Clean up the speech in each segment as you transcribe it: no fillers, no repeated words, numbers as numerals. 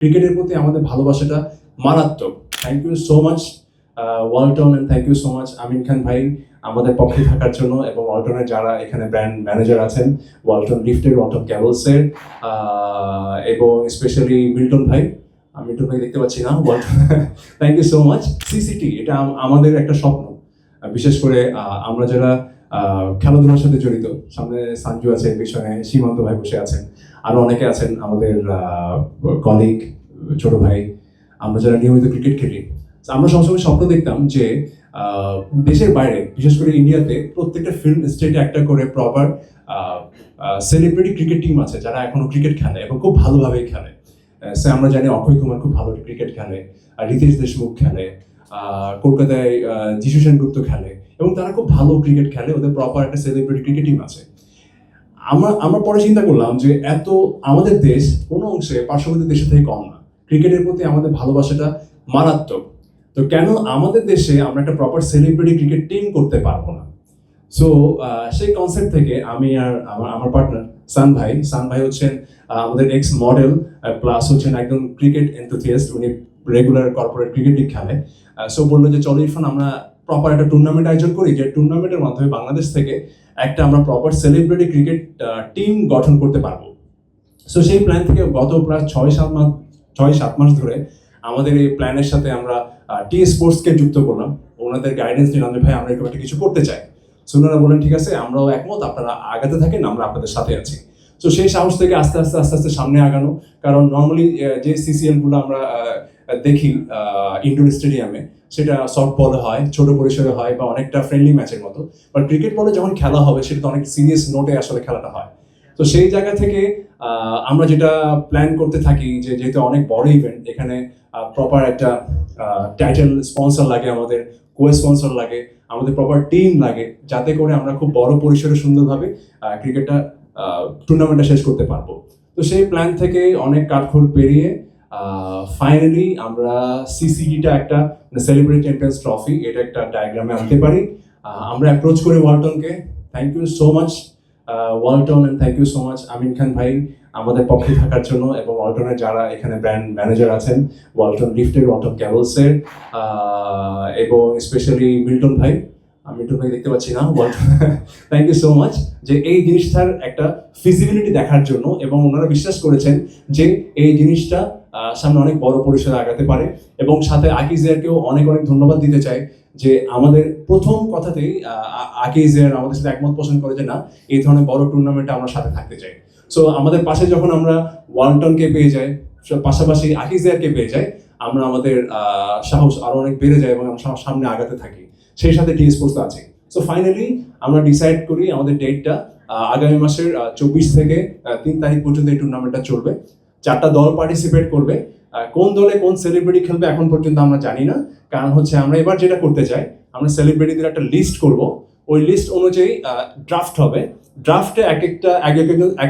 ক্রিকেটের প্রতি আমাদের ভালোবাসাটা মারাত্মক। Thank you so much Walton, and thank you so much Amin Khan ভাই আমাদের পক্ষে থাকার জন্য, এবং ওয়ালটনের যারা এখানে ব্র্যান্ড ম্যানেজার আছেন, ওয়ালটন লিফটের, ওয়ালটন ক্যাবলসের, এবং স্পেশালি মিল্টন ভাই দেখতে পাচ্ছি না, Walton thank you so much. C C T এটা আমাদের একটা স্বপ্ন, বিশেষ করে আমরা যারা খেলাধুলার সাথে জড়িত। সামনে সাঞ্জু আছে, পিছনে সীমান্ত ভাই বসে আছেন, আরো অনেকে আছেন আমাদের কলিগ, ছোট ভাই। আমরা যারা নিয়মিত ক্রিকেট খেলি, আমরা সবসময় স্বপ্ন দেখতাম যে দেশের বাইরে, বিশেষ করে ইন্ডিয়াতে, প্রত্যেকটা ফিল্ম স্টেটে একটা করে প্রপার সেলিব্রিটি ক্রিকেট টিম আছে যারা এখনো ক্রিকেট খেলে এবং খুব ভালোভাবেই খেলে। সে আমরা জানি অক্ষয় কুমার খুব ভালো ক্রিকেট খেলে, রিতেশ দেশমুখ খেলে, কলকাতায় যিশু সেনগুপ্ত খেলে, এবং তারা খুব ভালো ক্রিকেট খেলে, ওদের প্রপার একটা সেলিব্রিটি ক্রিকেট টিম আছে। আমরা পরে চিন্তা করলাম যে এত আমাদের দেশ কোনো অংশে পার্শ্ববর্তী দেশের থেকে কম না, ক্রিকেটের প্রতি আমাদের ভালোবাসাটা মারাত্মক। তো কেন আমাদের দেশে আমরা একটা প্রপার সেলিব্রিটি ক্রিকেট টিম করতে পারবো না? সো সেই কনসেপ্ট থেকে আমি আর আমার পার্টনার সান ভাই হচ্ছেন আমাদের এক্স মডেল, প্লাস হচ্ছেন একজন ক্রিকেট এনথুসিয়াস্ট, উনি রেগুলার কর্পোরেট ক্রিকেট লিগ খেলে। সো বললো যে চলো ইরফান, আমরা প্রপার একটা টুর্নামেন্ট আয়োজন করি, যে টুর্নামেন্টের মাধ্যমে বাংলাদেশ থেকে একটা আমরা প্রপার সেলিব্রিটি ক্রিকেট টিম গঠন করতে পারবো। সো সেই প্ল্যান থেকে গত প্রায় 6-7 মাস ধরে আমাদের এই প্ল্যানের সাথে আমরা টি স্পোর্টসকে যুক্ত করলাম। ওনাদের গাইডেন্স নিলাম যে ভাই আমরা এরকম একটা কিছু করতে চাই। সো ওনারা বললেন ঠিক আছে, আমরাও একমত, আপনারা আগাতে থাকেন, আমরা আপনাদের সাথে আছি। সো সেই সাহস থেকে আস্তে আস্তে সামনে আগানো। কারণ নর্মালি যে সিসিএলগুলো আমরা দেখি ইনডোর স্টেডিয়ামে, সেটা সফট বলে হয়, ছোট পরিসরে হয়, বা অনেকটা ফ্রেন্ডলি ম্যাচের মতো। বাট ক্রিকেট বলে যখন খেলা হবে, সেটা তো অনেক সিরিয়াস নোটে আসলে খেলাটা হয়। তো সেই জায়গা থেকে আমরা যেটা প্ল্যান করতে থাকি, যে যেহেতু অনেক বড় ইভেন্ট, এখানে প্রপার একটা টাইটেল স্পন্সর লাগে, আমাদের কো স্পন্সর লাগে, আমাদের প্রপার টিম লাগে, যাতে করে আমরা খুব বড় পরিসরে সুন্দরভাবে ক্রিকেটটা টুর্নামেন্টটা শেষ করতে পারবো। তো সেই প্ল্যান থেকে অনেক কাঠখড় পেরিয়ে ফাইনালি আমরা সিসিডিটা একটা সেলিব্রিটি চ্যাম্পিয়ন্স ট্রফি, এটা একটা ডায়াগ্রামে আনতে পারি। আমরা অ্যাপ্রোচ করি ওয়ালটনকে। Thank you so much Walton, and thank you so much Amin Khan ভাই আমাদের পক্ষে থাকার জন্য, এবং ওয়ালটনের যারা এখানে ব্র্যান্ড ম্যানেজার আছেন, ওয়ালটন লিফটের, ওয়ালটন ক্যাবলসের, এবং স্পেশালি মিল্টন ভাই দেখতে পাচ্ছি না, Walton thank you so much, যে এই জিনিসটার একটা ফিজিবিলিটি দেখার জন্য, এবং ওনারা বিশ্বাস করেছেন যে এই জিনিসটা সামনে অনেক বড় পরিসরে আগাতে পারে। এবং সাথে আকিজিয়ারকেও অনেক ধন্যবাদ দিতে চাই, যে আমাদের প্রথম কথাতেই আকিজিয়ার আমাদের সাথে একমত পোষণ করে যে না, এই ধরনের বড় টুর্নামেন্টে আমরা সাথে থাকতে চাই। সো আমাদের পাশে যখন আমরা ওয়ালটনকে পেয়ে যাই, পাশাপাশি আকিজিয়ারকে পেয়ে যাই, আমরা আমাদের সাহস আরো অনেক বেড়ে যায় এবং আমরা সামনে আগাতে থাকি। সেই সাথে টি স্পোর্টস আছে। সো ফাইনালি আমরা ডিসাইড করি আমাদের ডেটটা আগামী মাসের 24 থেকে 3 তারিখ পর্যন্ত এই টুর্নামেন্টটা চলবে। 4টা দল পার্টিসিপেট করবে। কোন দলে কোন সেলিব্রিটি খেলবে এখন পর্যন্ত আমরা জানি না, কারণ হচ্ছে আমরা এবার যেটা করতে চাই, আমরা সেলিব্রিটিদের একটা লিস্ট করব, ওই লিস্ট অনুযায়ী ড্রাফট হবে। ড্রাফটে এক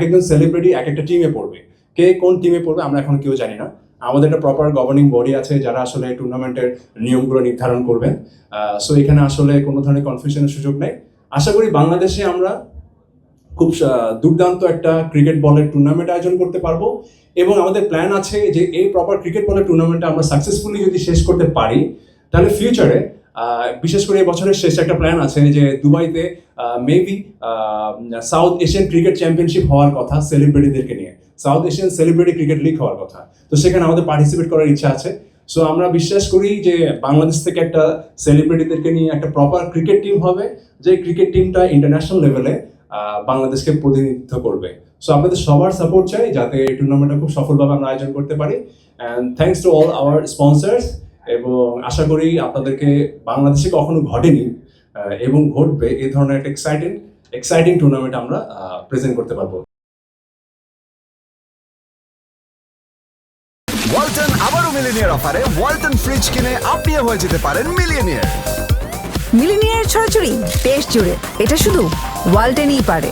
একজন সেলিব্রিটি এক একটা টিমে পড়বে। কে কোন টিমে পড়বে আমরা এখন কেউ জানি না। আমাদের একটা প্রপার গভর্নিং বডি আছে যারা আসলে টুর্নামেন্টের নিয়মগুলো নির্ধারণ করবেন। সো এখানে আসলে কোনো ধরনের কনফিউশনের সুযোগ নেই। আশা করি বাংলাদেশে আমরা খুব দুর্দান্ত একটা ক্রিকেট বলের টুর্নামেন্ট আয়োজন করতে পারবো, এবং আমাদের প্ল্যান আছে যে এই প্রপার ক্রিকেট বলের টুর্নামেন্টটা আমরা সাকসেসফুলি যদি শেষ করতে পারি, তাহলে ফিউচারে বিশেষ করে এই বছরের শেষ একটা প্ল্যান আছে যে দুবাইতে maybe south Asian cricket championship হওয়ার কথা সেলিব্রিটিদেরকে নিয়ে, south Asian celebrity cricket league হওয়ার কথা। তো সেখানে আমাদের পার্টিসিপেট করার ইচ্ছা আছে। সো আমরা বিশ্বাস করি যে বাংলাদেশ থেকে একটা সেলিব্রিটিদেরকে নিয়ে একটা প্রপার ক্রিকেট টিম হবে, যে ক্রিকেট টিমটা ইন্টারন্যাশনাল লেভেলে বাংলাদেশকে প্রতিনিধিত্ব করবে। সো আপনাদের সবার সাপোর্ট চাই যাতে এই টুর্নামেন্টটা খুব সফলভাবে আমরা আয়োজন করতে পারি। And thanks to all our sponsors, এবং আশা করি আপনাদেরকে বাংলাদেশে কখনো ঘটেনি এবং ঘটবে এই ধরনের একটা এক্সাইটিং টুর্নামেন্ট আমরা প্রেজেন্ট করতে পারবো। ওয়ালটন আবারও মিলিনিয়ার অফারে ওয়ালটন ফ্রিজ কিনে আপনিও হয়ে যেতে পারেন মিলিয়নিয়ার। মিলিনিয়ার ছড়াছড়ি দেশ জুড়ে, এটা শুধু ওয়ালটনই পারে।